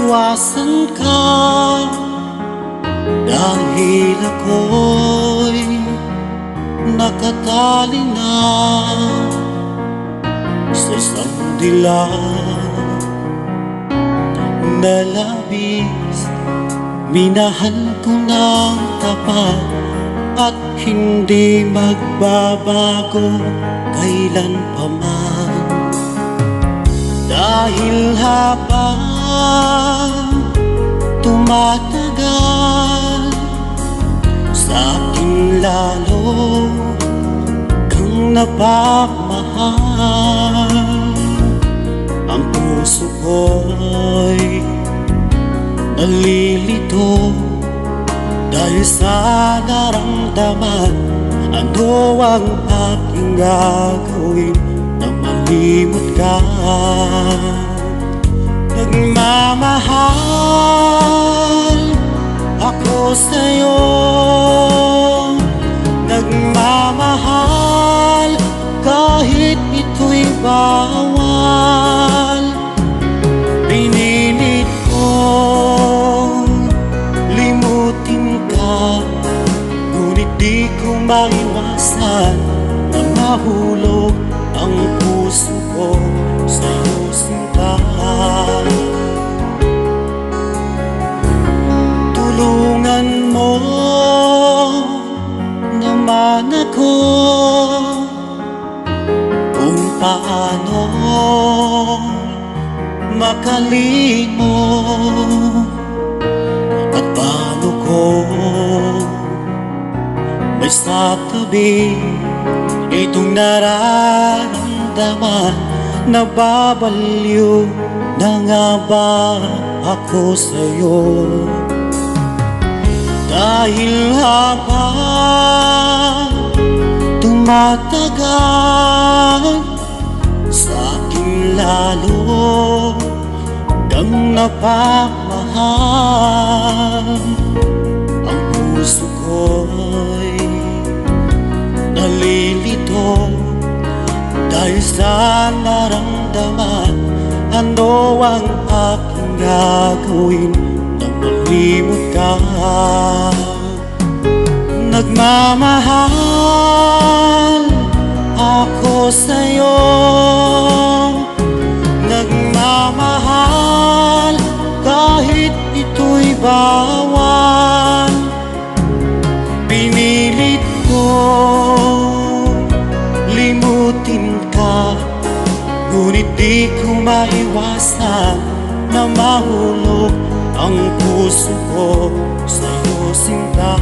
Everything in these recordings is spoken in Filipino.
iwasan ka, dahil ako'y nakatali na sa isang dilag na labis. Minahal ko ng tapat at hindi magbabago kailan pa man. Dahil habang tumatagal, sa akin lalo kang napamahal. Ang puso ko'y nalilito dahil sa naramdaman. Ano ang aking gagawin na malimot ka? Nagmamahal ako sa'yo, nagmamahal kahit ito'y bawal. Pinilit kong limutin ka, ngunit di ko maiwasan na mahulog ang puso ko sa'yo, sinta. Tulungan mo naman ako kung paano makalimot at paano ko may sa tabi itong nararamdaman. Nababaliw na nga ba ako sa'yo? Dahil habang tumatagal, sa akin lalo kang napamahal. Ang puso ko'y nalilito dahil sa naramdaman. Ano ang aking gagawin na malimot ka? Nagmamahal ako sa'yo, nagmamahal kahit ito'y bawal. Pinilit ko limutin ka, ngunit di ko maiwasan na mahulog ang puso ko sa'yo, sinta.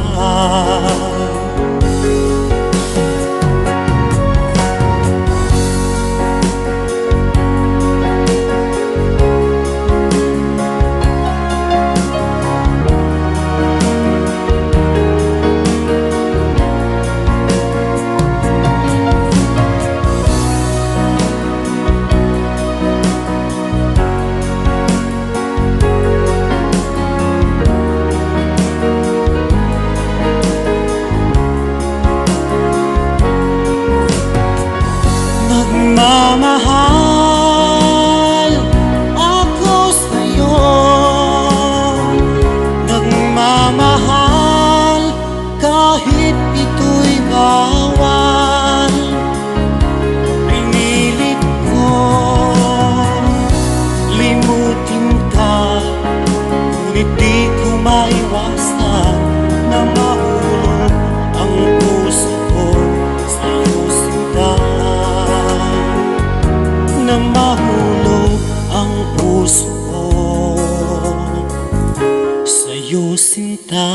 Nagmamahal ako sa'yo, nagmamahal kahit ito'y bawal. Pinilit ko limutin ka, ngunit di ko maiwasan na mahulog ang puso ko sa'yo, sinta. Na mahulog ang puso ko sa'yo, sinta.